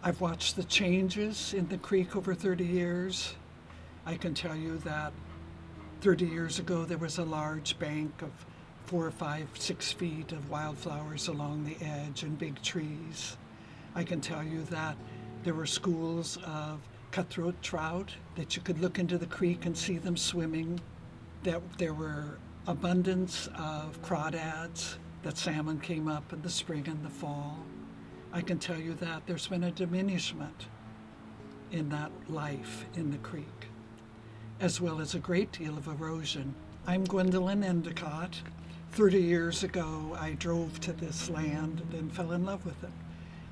I've watched the changes in the creek over 30 years. I can tell you that 30 years ago there was a large bank of 4 or 5, 6 feet of wildflowers along the edge and big trees. I can tell you that there were schools of cutthroat trout that you could look into the creek and see them swimming. That there were abundance of crawdads, that salmon came up in the spring and the fall. I can tell you that there's been a diminishment in that life in the creek, as well as a great deal of erosion. I'm Gwendolyn Endicott. 30 years ago, I drove to this land and then fell in love with it.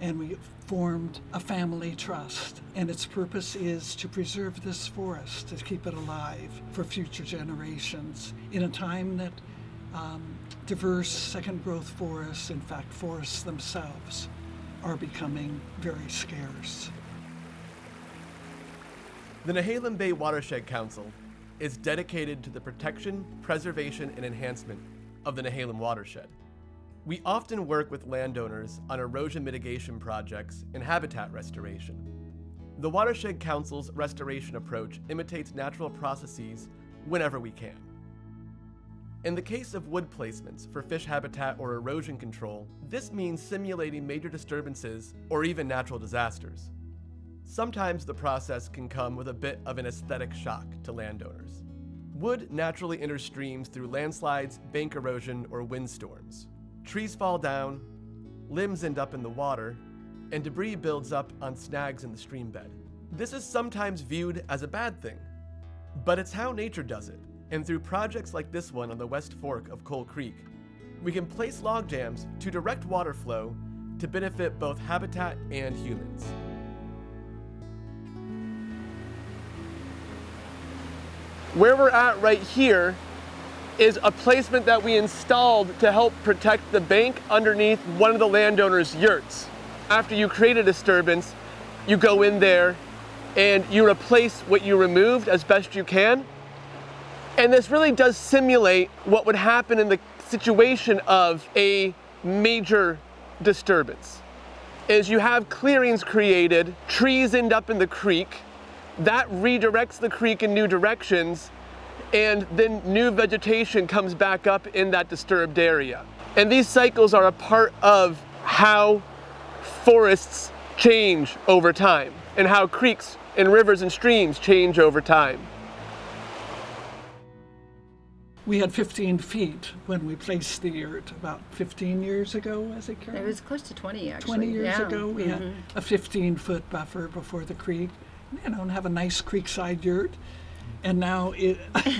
And we formed a family trust. And its purpose is to preserve this forest, to keep it alive for future generations in a time that diverse second growth forests, in fact, forests themselves, are becoming very scarce. The Nehalem Bay Watershed Council is dedicated to the protection, preservation, and enhancement of the Nehalem watershed. We often work with landowners on erosion mitigation projects and habitat restoration. The Watershed Council's restoration approach imitates natural processes whenever we can. In the case of wood placements for fish habitat or erosion control, this means simulating major disturbances or even natural disasters. Sometimes the process can come with a bit of an aesthetic shock to landowners. Wood naturally enters streams through landslides, bank erosion, or windstorms. Trees fall down, limbs end up in the water, and debris builds up on snags in the stream bed. This is sometimes viewed as a bad thing, but it's how nature does it. And through projects like this one on the West Fork of Coal Creek, we can place log jams to direct water flow to benefit both habitat and humans. Where we're at right here is a placement that we installed to help protect the bank underneath one of the landowners' yurts. After you create a disturbance, you go in there and you replace what you removed as best you can. And this really does simulate what would happen in the situation of a major disturbance. Is you have clearings created, trees end up in the creek, that redirects the creek in new directions, and then new vegetation comes back up in that disturbed area. And these cycles are a part of how forests change over time, and how creeks and rivers and streams change over time. We had 15 feet when we placed the yurt about 15 years ago, was it, Carol? It was close to 20, actually. 20 years yeah. ago, we had a 15-foot buffer before the creek, and have a nice creekside yurt. And now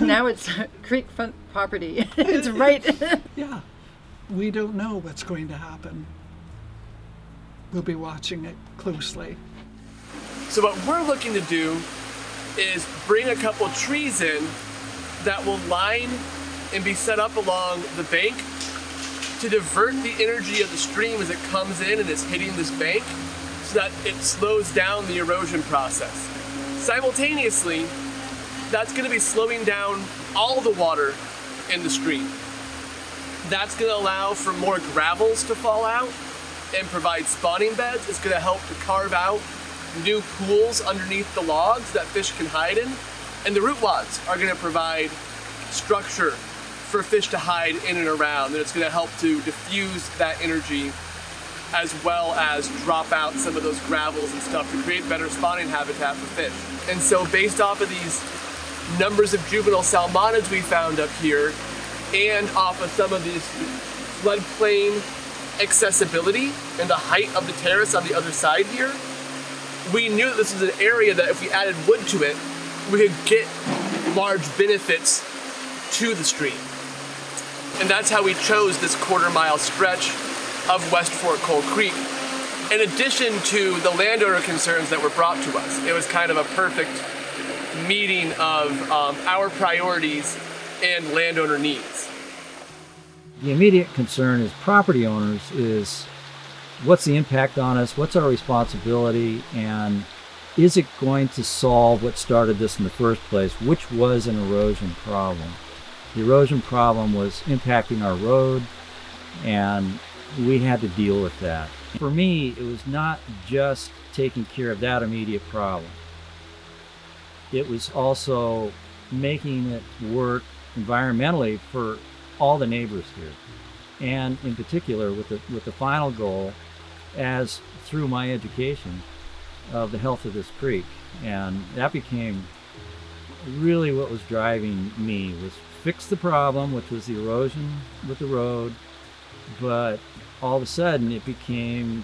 now it's creekfront property. It's right. Yeah, we don't know what's going to happen. We'll be watching it closely. So what we're looking to do is bring a couple trees in that will line and be set up along the bank to divert the energy of the stream as it comes in and is hitting this bank so that it slows down the erosion process. Simultaneously, that's going to be slowing down all the water in the stream. That's going to allow for more gravels to fall out and provide spawning beds. It's going to help to carve out new pools underneath the logs that fish can hide in. And the root wads are going to provide structure for fish to hide in and around. And it's going to help to diffuse that energy as well as drop out some of those gravels and stuff to create better spawning habitat for fish. And so based off of these numbers of juvenile salmonids we found up here and off of some of these floodplain accessibility and the height of the terrace on the other side here, we knew that this was an area that if we added wood to it, we could get large benefits to the stream. And that's how we chose this quarter-mile stretch of West Fork Coal Creek. In addition to the landowner concerns that were brought to us, it was kind of a perfect meeting of our priorities and landowner needs. The immediate concern as property owners is what's the impact on us, what's our responsibility, and is it going to solve what started this in the first place, which was an erosion problem. The erosion problem was impacting our road, and we had to deal with that. For me, it was not just taking care of that immediate problem. It was also making it work environmentally for all the neighbors here. And in particular with the final goal, as through my education, of the health of this creek. And that became really what was driving me, was fix the problem, which was the erosion with the road. But all of a sudden it became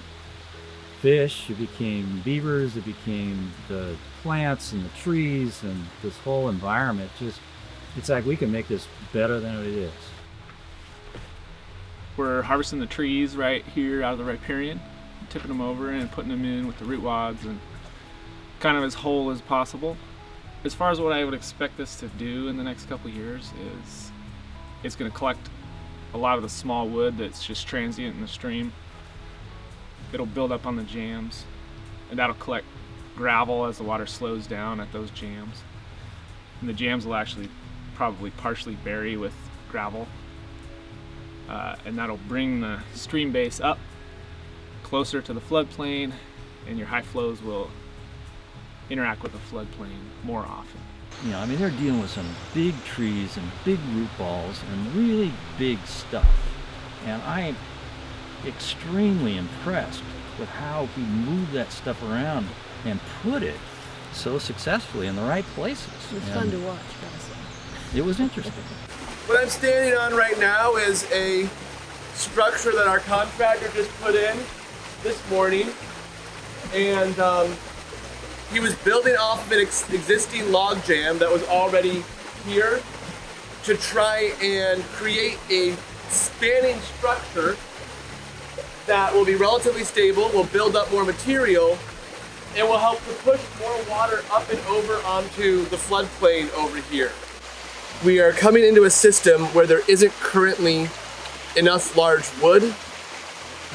fish, it became beavers, it became the plants and the trees and this whole environment. Just, it's like we can make this better than it is. We're harvesting the trees right here out of the riparian, tipping them over and putting them in with the root wads and kind of as whole as possible. As far as what I would expect this to do in the next couple of years is it's going to collect a lot of the small wood that's just transient in the stream. It'll build up on the jams, and that'll collect gravel as the water slows down at those jams. And the jams will actually probably partially bury with gravel. And that'll bring the stream base up closer to the floodplain, and your high flows will interact with the floodplain more often. You know, I mean, they're dealing with some big trees and big root balls and really big stuff. And I'm extremely impressed with how he moved that stuff around and put it so successfully in the right places. It's fun to watch, gotta say. It was interesting. What I'm standing on right now is a structure that our contractor just put in this morning, and he was building off of an existing log jam that was already here to try and create a spanning structure that will be relatively stable, will build up more material, and will help to push more water up and over onto the floodplain over here. We are coming into a system where there isn't currently enough large wood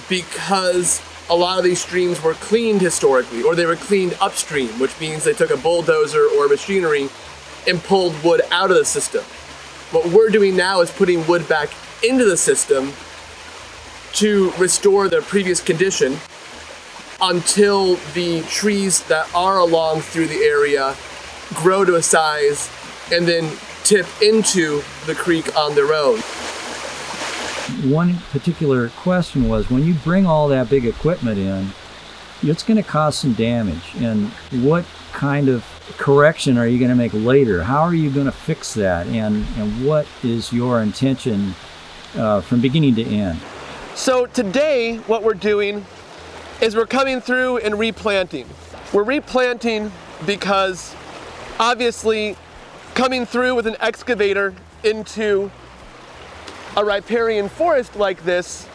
because a lot of these streams were cleaned historically, or they were cleaned upstream, which means they took a bulldozer or machinery and pulled wood out of the system. What we're doing now is putting wood back into the system to restore the previous condition until the trees that are along through the area grow to a size and then tip into the creek on their own. One particular question was, when you bring all that big equipment in, it's going to cause some damage. And what kind of correction are you going to make later? How are you going to fix that? And what is your intention from beginning to end? So today, what we're doing is we're coming through and replanting. We're replanting because obviously coming through with an excavator into a riparian forest like this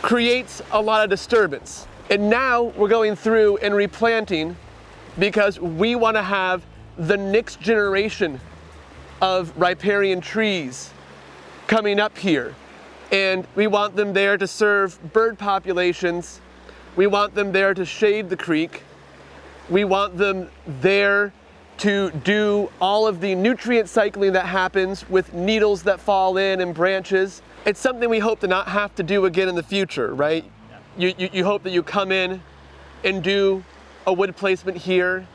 creates a lot of disturbance. And now we're going through and replanting because we want to have the next generation of riparian trees coming up here. And we want them there to serve bird populations. We want them there to shade the creek. We want them there to do all of the nutrient cycling that happens with needles that fall in and branches. It's something we hope to not have to do again in the future, right? You hope that you come in and do a wood placement here,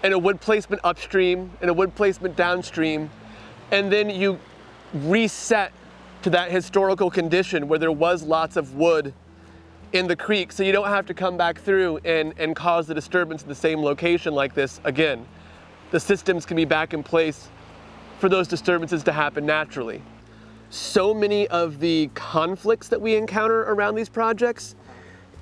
and a wood placement upstream, and a wood placement downstream, and then you reset to that historical condition where there was lots of wood in the creek, so you don't have to come back through and cause the disturbance in the same location like this again. The systems can be back in place for those disturbances to happen naturally. So many of the conflicts that we encounter around these projects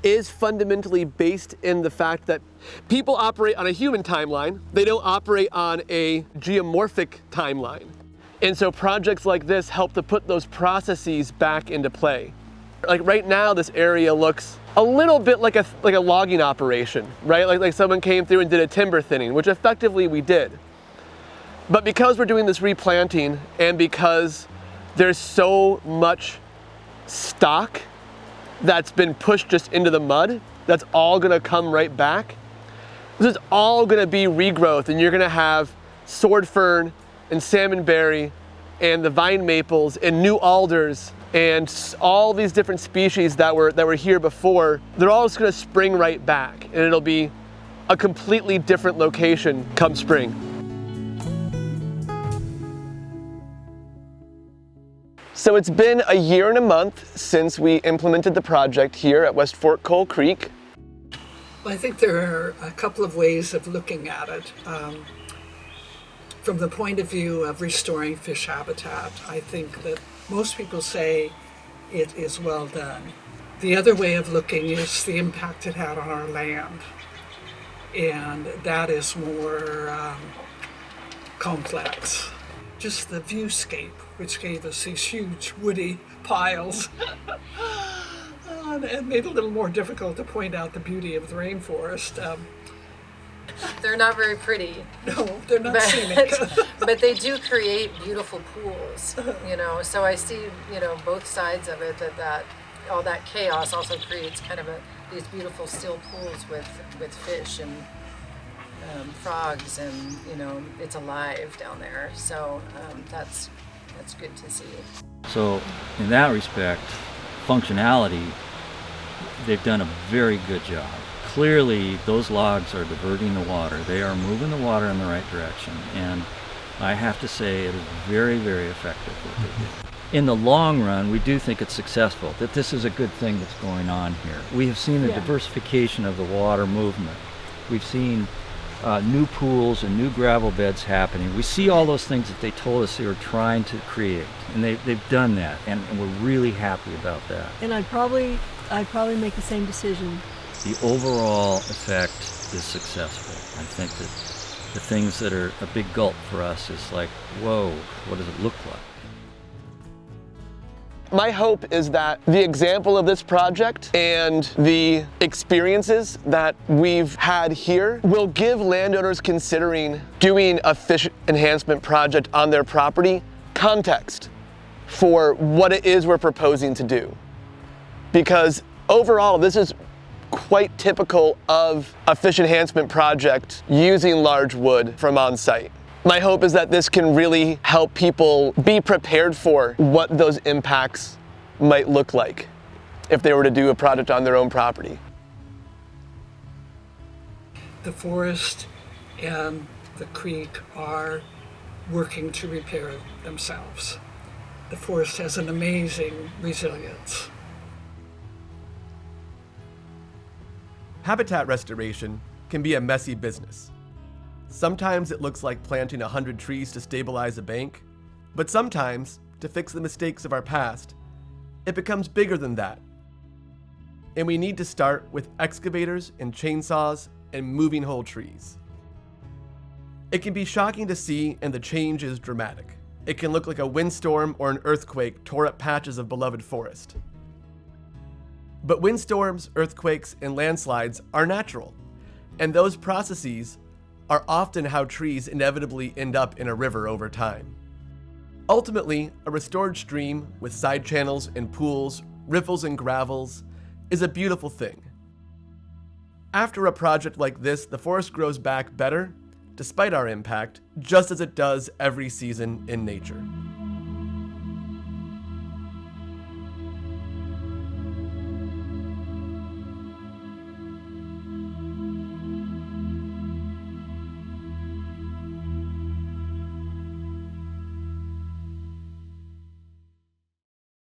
is fundamentally based in the fact that people operate on a human timeline. They don't operate on a geomorphic timeline. And so projects like this help to put those processes back into play. Like right now, this area looks a little bit like a logging operation, right? Like someone came through and did a timber thinning, which effectively we did. But because we're doing this replanting, and because there's so much stock that's been pushed just into the mud, that's all gonna come right back. This is all gonna be regrowth, and you're gonna have sword fern and salmonberry and the vine maples and new alders And all these different species that were here before, they're all just gonna spring right back, and it'll be a completely different location come spring. So it's been a year and a month since we implemented the project here at West Fork Coal Creek. Well, I think there are a couple of ways of looking at it. From the point of view of restoring fish habitat, I think that most people say it is well done. The other way of looking is the impact it had on our land. And that is more complex. Just the viewscape, which gave us these huge woody piles. And it made it a little more difficult to point out the beauty of the rainforest. They're not very pretty. No, they're not scenic. But they do create beautiful pools, so I see, both sides of it, that all that chaos also creates kind of these beautiful still pools with fish and frogs, and it's alive down there, so that's good to see. So in that respect, functionality, they've done a very good job. Clearly, those logs are diverting the water. They are moving the water in the right direction, and I have to say it is very, very effective what they do. In the long run, we do think it's successful, that this is a good thing that's going on here. We have seen a diversification of the water movement. We've seen new pools and new gravel beds happening. We see all those things that they told us they were trying to create, and they've done that, and we're really happy about that. And I'd probably make the same decision. The overall effect is successful. I think that the things that are a big gulp for us is like, whoa, what does it look like? My hope is that the example of this project and the experiences that we've had here will give landowners considering doing a fish enhancement project on their property context for what it is we're proposing to do. Because overall, this is quite typical of a fish enhancement project using large wood from on site. My hope is that this can really help people be prepared for what those impacts might look like if they were to do a project on their own property. The forest and the creek are working to repair themselves. The forest has an amazing resilience. Habitat restoration can be a messy business. Sometimes it looks like planting 100 trees to stabilize a bank, but sometimes, to fix the mistakes of our past, it becomes bigger than that. And we need to start with excavators and chainsaws and moving whole trees. It can be shocking to see, and the change is dramatic. It can look like a windstorm or an earthquake tore up patches of beloved forest. But windstorms, earthquakes, and landslides are natural, and those processes are often how trees inevitably end up in a river over time. Ultimately, a restored stream with side channels and pools, riffles and gravels, is a beautiful thing. After a project like this, the forest grows back better, despite our impact, just as it does every season in nature.